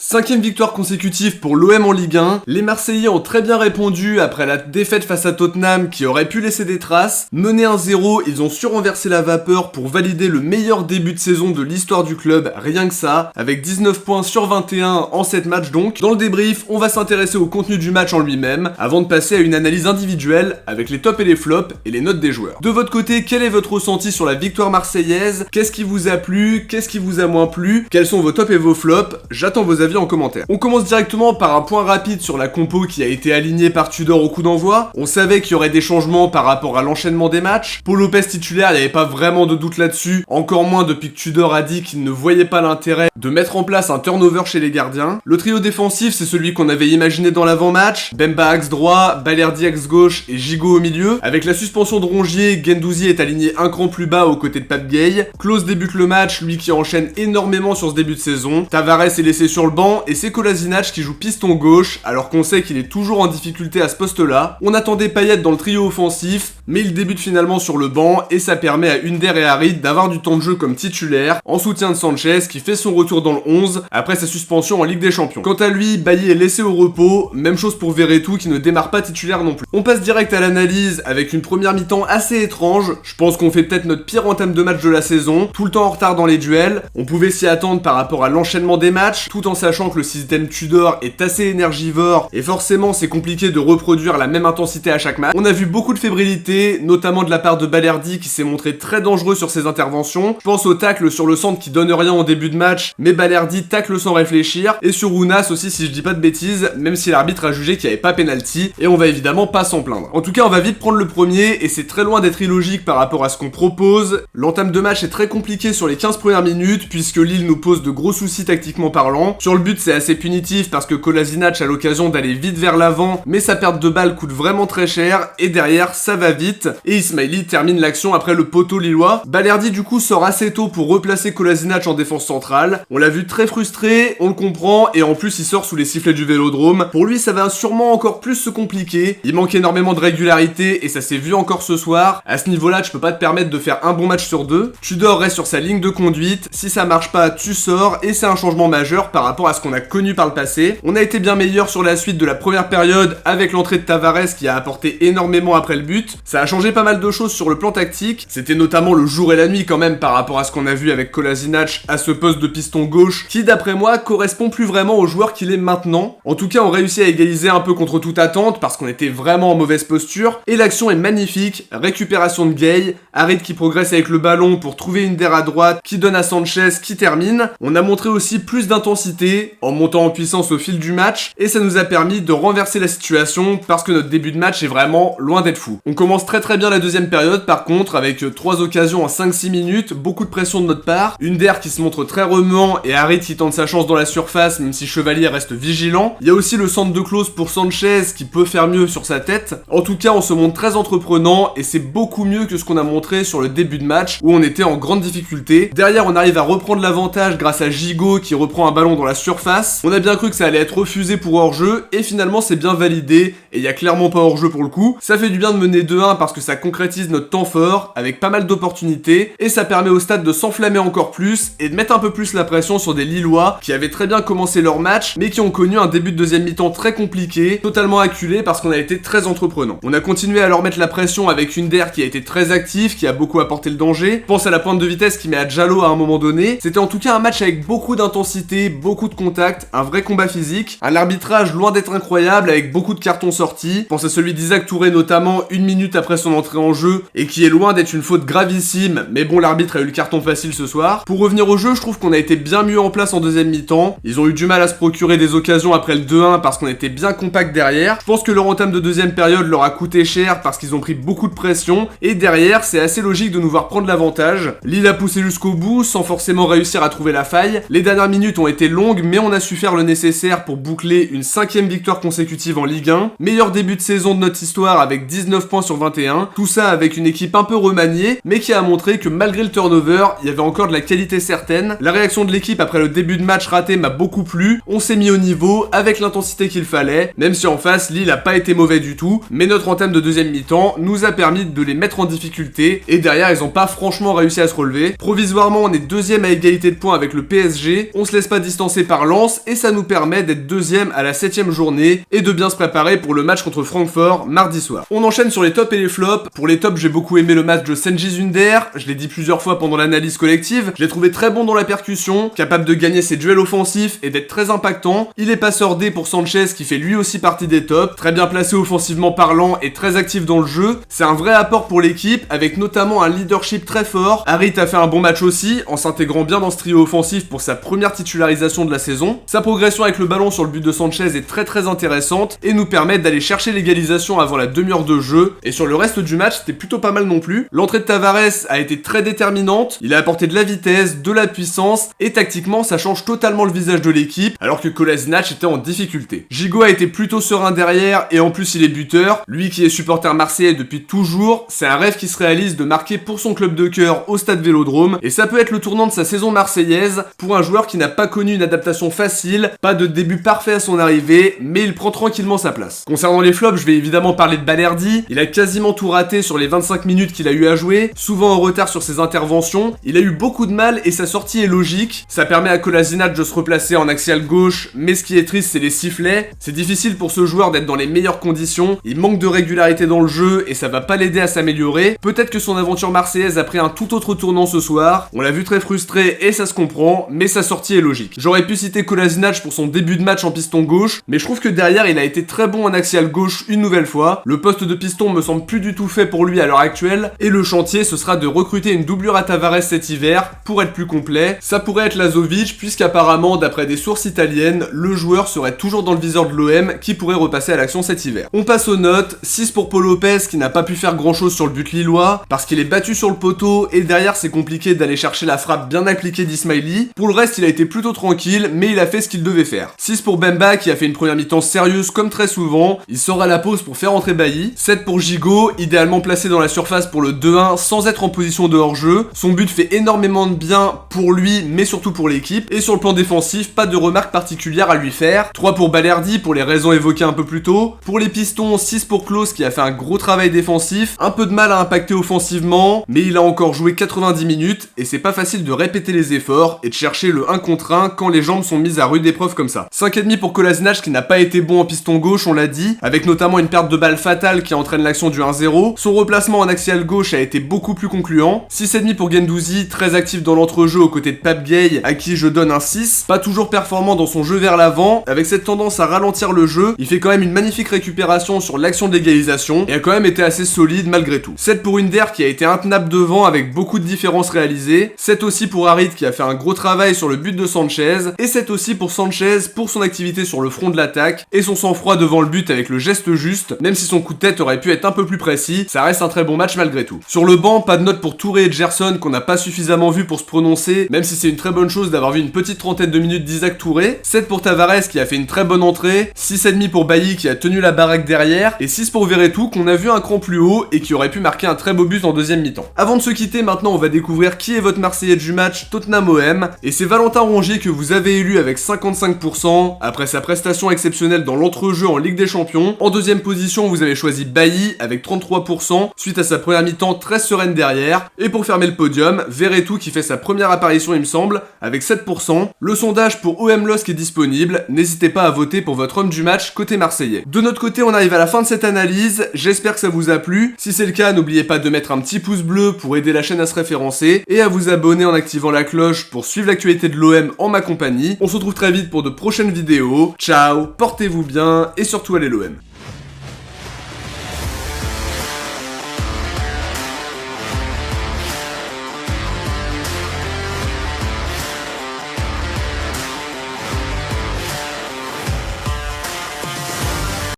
5e victoire consécutive pour l'OM en Ligue 1, les Marseillais ont très bien répondu après la défaite face à Tottenham qui aurait pu laisser des traces. Menés 1-0, ils ont su renverser la vapeur pour valider le meilleur début de saison de l'histoire du club, rien que ça, avec 19 points sur 21 en 7 matchs donc. Dans le débrief, on va s'intéresser au contenu du match en lui-même, avant de passer à une analyse individuelle avec les tops et les flops et les notes des joueurs. De votre côté, quel est votre ressenti sur la victoire marseillaise? Qu'est-ce qui vous a plu? Qu'est-ce qui vous a moins plu? Quels sont vos tops et vos flops? J'attends vos avis en commentaire. On commence directement par un point rapide sur la compo qui a été alignée par Tudor au coup d'envoi. On savait qu'il y aurait des changements par rapport à l'enchaînement des matchs. Paul Lopez titulaire, il n'y avait pas vraiment de doute là-dessus, encore moins depuis que Tudor a dit qu'il ne voyait pas l'intérêt de mettre en place un turnover chez les gardiens. Le trio défensif, c'est celui qu'on avait imaginé dans l'avant-match, Bemba axe droit, Balerdi axe gauche et Gigot au milieu. Avec la suspension de Rongier, Guendouzi est aligné un cran plus bas aux côtés de Pape Gueye. Klose débute le match, lui qui enchaîne énormément sur ce début de saison. Tavares est laissé sur le banc et c'est Kolasinac qui joue piston gauche alors qu'on sait qu'il est toujours en difficulté à ce poste-là. On attendait Payet dans le trio offensif, mais il débute finalement sur le banc et ça permet à Ünder et Harit d'avoir du temps de jeu comme titulaire en soutien de Sanchez qui fait son retour dans le 11 après sa suspension en Ligue des Champions. Quant à lui, Bailly est laissé au repos, même chose pour Verretou qui ne démarre pas titulaire non plus. On passe direct à l'analyse avec une première mi-temps assez étrange. Je pense qu'on fait peut-être notre pire entame de match de la saison, tout le temps en retard dans les duels. On pouvait s'y attendre par rapport à l'enchaînement des matchs, tout en sachant que le système Tudor est assez énergivore et forcément c'est compliqué de reproduire la même intensité à chaque match. On a vu beaucoup de fébrilité, notamment de la part de Balerdi qui s'est montré très dangereux sur ses interventions. Je pense au tacle sur le centre qui donne rien en début de match, mais Balerdi tacle sans réfléchir, et sur Ounas aussi si je dis pas de bêtises, même si l'arbitre a jugé qu'il n'y avait pas pénalty, et on va évidemment pas s'en plaindre. En tout cas on va vite prendre le premier, et c'est très loin d'être illogique par rapport à ce qu'on propose. L'entame de match est très compliquée sur les 15 premières minutes, puisque Lille nous pose de gros soucis tactiquement parlant. Sur le but c'est assez punitif parce que Kolasinac a l'occasion d'aller vite vers l'avant, mais sa perte de balle coûte vraiment très cher, et derrière ça va vite, et Ismaili termine l'action après le poteau lillois. Balerdi du coup sort assez tôt pour replacer Kolasinac en défense centrale. On l'a vu très frustré, on le comprend, et en plus il sort sous les sifflets du Vélodrome. Pour lui ça va sûrement encore plus se compliquer, il manque énormément de régularité et ça s'est vu encore ce soir. À ce niveau là tu peux pas te permettre de faire un bon match sur deux. Tudor reste sur sa ligne de conduite, si ça marche pas tu sors, et c'est un changement majeur par rapport à ce qu'on a connu par le passé. On a été bien meilleur sur la suite de la première période avec l'entrée de Tavares qui a apporté énormément après le but. Ça a changé pas mal de choses sur le plan tactique, c'était notamment le jour et la nuit quand même par rapport à ce qu'on a vu avec Kolasinac à ce poste de piston gauche qui d'après moi correspond plus vraiment au joueur qu'il est maintenant. En tout cas on réussit à égaliser un peu contre toute attente parce qu'on était vraiment en mauvaise posture et l'action est magnifique, récupération de Gueye, Harit qui progresse avec le ballon pour trouver Ünder à droite qui donne à Sanchez qui termine. On a montré aussi plus d'intensité en montant en puissance au fil du match et ça nous a permis de renverser la situation parce que notre début de match est vraiment loin d'être fou. On commence très bien la deuxième période par contre avec 3 occasions en 5-6 minutes, beaucoup de pression de notre part, Ünder qui se montre très remuant et Harit qui tente sa chance dans la surface même si Chevalier reste vigilant. Il y a aussi le centre de Klose pour Sanchez qui peut faire mieux sur sa tête. En tout cas on se montre très entreprenant et c'est beaucoup mieux que ce qu'on a montré sur le début de match où on était en grande difficulté. Derrière on arrive à reprendre l'avantage grâce à Gigot qui reprend un ballon dans la surface. On a bien cru que ça allait être refusé pour hors-jeu et finalement c'est bien validé et il y a clairement pas hors-jeu pour le coup. Ça fait du bien de mener 2-1 parce que ça concrétise notre temps fort avec pas mal d'opportunités et ça permet au stade de s'enflammer encore plus et de mettre un peu plus la pression sur des Lillois qui avaient très bien commencé leur match mais qui ont connu un début de deuxième mi-temps très compliqué, totalement acculé parce qu'on a été très entreprenant. On a continué à leur mettre la pression avec Ünder qui a été très actif, qui a beaucoup apporté le danger. Je pense à la pointe de vitesse qui met à Diallo à un moment donné. C'était en tout cas un match avec beaucoup d'intensité, beaucoup de contact, un vrai combat physique, un arbitrage loin d'être incroyable avec beaucoup de cartons sortis. Je pense à celui d'Isaac Touré notamment 1 minute après son entrée en jeu et qui est loin d'être une faute gravissime, mais bon l'arbitre a eu le carton facile ce soir. Pour revenir au jeu, je trouve qu'on a été bien mieux en place en deuxième mi-temps. Ils ont eu du mal à se procurer des occasions après le 2-1 parce qu'on était bien compact derrière. Je pense que leur entame de deuxième période leur a coûté cher parce qu'ils ont pris beaucoup de pression et derrière c'est assez logique de nous voir prendre l'avantage. Lille a poussé jusqu'au bout sans forcément réussir à trouver la faille. Les dernières minutes ont été longues mais on a su faire le nécessaire pour boucler une 5e victoire consécutive en Ligue 1. Meilleur début de saison de notre histoire avec 19 points sur 21. Tout ça avec une équipe un peu remaniée mais qui a montré que malgré le turnover, il y avait encore de la qualité certaine. La réaction de l'équipe après le début de match raté m'a beaucoup plu. On s'est mis au niveau avec l'intensité qu'il fallait, même si en face Lille a pas été mauvais du tout, mais notre entame de deuxième mi-temps nous a permis de les mettre en difficulté et derrière ils ont pas franchement réussi à se relever. Provisoirement on est deuxième à égalité de points avec le PSG, on se laisse pas distancer par par Lens et ça nous permet d'être deuxième à la 7ème journée et de bien se préparer pour le match contre Francfort mardi soir. On enchaîne sur les tops et les flops. Pour les tops, j'ai beaucoup aimé le match de Cengiz Under, je l'ai dit plusieurs fois pendant l'analyse collective, je l'ai trouvé très bon dans la percussion, capable de gagner ses duels offensifs et d'être très impactant. Il est passeur D pour Sanchez qui fait lui aussi partie des tops, très bien placé offensivement parlant et très actif dans le jeu. C'est un vrai apport pour l'équipe avec notamment un leadership très fort. Harit a fait un bon match aussi en s'intégrant bien dans ce trio offensif pour sa première titularisation de la saison. Sa progression avec le ballon sur le but de Sanchez est très intéressante et nous permet d'aller chercher l'égalisation avant la demi-heure de jeu. Et sur le reste du match, c'était plutôt pas mal non plus. L'entrée de Tavares a été très déterminante, il a apporté de la vitesse, de la puissance et tactiquement ça change totalement le visage de l'équipe alors que Kolasinac était en difficulté. Gigot a été plutôt serein derrière et en plus il est buteur. Lui qui est supporter marseillais depuis toujours, c'est un rêve qui se réalise de marquer pour son club de cœur au stade Vélodrome et ça peut être le tournant de sa saison marseillaise pour un joueur qui n'a pas connu une adaptation facile, pas de début parfait à son arrivée, mais il prend tranquillement sa place. Concernant les flops, je vais évidemment parler de Balerdi, il a quasiment tout raté sur les 25 minutes qu'il a eu à jouer, souvent en retard sur ses interventions, il a eu beaucoup de mal et sa sortie est logique, ça permet à Kolasinac de se replacer en axial gauche, mais ce qui est triste c'est les sifflets, c'est difficile pour ce joueur d'être dans les meilleures conditions, il manque de régularité dans le jeu et ça va pas l'aider à s'améliorer, peut-être que son aventure marseillaise a pris un tout autre tournant ce soir, on l'a vu très frustré et ça se comprend, mais sa sortie est logique. J'aurais pu citer Kolasinac pour son début de match en piston gauche, mais je trouve que derrière il a été très bon en axial gauche une nouvelle fois, le poste de piston me semble plus du tout fait pour lui à l'heure actuelle, et le chantier ce sera de recruter une doublure à Tavares cet hiver pour être plus complet. Ça pourrait être Lazovic puisqu'apparemment d'après des sources italiennes, le joueur serait toujours dans le viseur de l'OM qui pourrait repasser à l'action cet hiver. On passe aux notes, 6 pour Paul Lopez qui n'a pas pu faire grand chose sur le but lillois parce qu'il est battu sur le poteau et derrière c'est compliqué d'aller chercher la frappe bien appliquée d'Ismaili. Pour le reste il a été plutôt tranquille mais il a fait ce qu'il devait faire. 6 pour Bemba qui a fait une première mi-temps sérieuse comme très souvent, il sort à la pause pour faire entrer Bailly. 7 pour Gigot, idéalement placé dans la surface pour le 2-1 sans être en position de hors-jeu. Son but fait énormément de bien pour lui mais surtout pour l'équipe. Et sur le plan défensif, pas de remarques particulières à lui faire. 3 pour Balerdi pour les raisons évoquées un peu plus tôt. Pour les pistons, 6 pour Klose qui a fait un gros travail défensif. Un peu de mal à impacter offensivement, mais il a encore joué 90 minutes et c'est pas facile de répéter les efforts et de chercher le 1 contre 1 quand les jambes sont mises à rude épreuve comme ça. 5,5 pour Kolasinac qui n'a pas été bon en piston gauche, on l'a dit, avec notamment une perte de balle fatale qui entraîne l'action du 1-0. Son replacement en axial gauche a été beaucoup plus concluant. 6,5 pour Guendouzi, très actif dans l'entrejeu aux côtés de Pape Gueye, à qui je donne un 6. Pas toujours performant dans son jeu vers l'avant, avec cette tendance à ralentir le jeu, il fait quand même une magnifique récupération sur l'action de l'égalisation et a quand même été assez solide malgré tout. 7 pour Under qui a été intenable devant avec beaucoup de différences réalisées. 7 aussi pour Harit qui a fait un gros travail sur le but de Sanchez. Et 7 aussi pour Sanchez pour son activité sur le front de l'attaque et son sang-froid devant le but avec le geste juste, même si son coup de tête aurait pu être un peu plus précis, ça reste un très bon match malgré tout. Sur le banc, pas de note pour Touré et Gerson qu'on n'a pas suffisamment vu pour se prononcer, même si c'est une très bonne chose d'avoir vu une petite trentaine de minutes d'Isaac Touré. 7 pour Tavares qui a fait une très bonne entrée, 6,5 pour Bailly qui a tenu la baraque derrière, et 6 pour Verretou qu'on a vu un cran plus haut et qui aurait pu marquer un très beau but en deuxième mi-temps. Avant de se quitter, maintenant on va découvrir qui est votre Marseillais du match Tottenham-OM, et c'est Valentin Rongier que vous avez élu avec 55% après sa prestation exceptionnelle dans l'entrejeu en Ligue des Champions. En deuxième position, vous avez choisi Bailly avec 33% suite à sa première mi-temps très sereine derrière. Et pour fermer le podium, Verretou qui fait sa première apparition il me semble avec 7%. Le sondage pour OM LOSC est disponible, n'hésitez pas à voter pour votre homme du match côté marseillais. De notre côté, on arrive à la fin de cette analyse, j'espère que ça vous a plu. Si c'est le cas, n'oubliez pas de mettre un petit pouce bleu pour aider la chaîne à se référencer et à vous abonner en activant la cloche pour suivre l'actualité de l'OM en ma compagnie. On se retrouve très vite pour de prochaines vidéos. Ciao, portez-vous bien et surtout allez l'OM.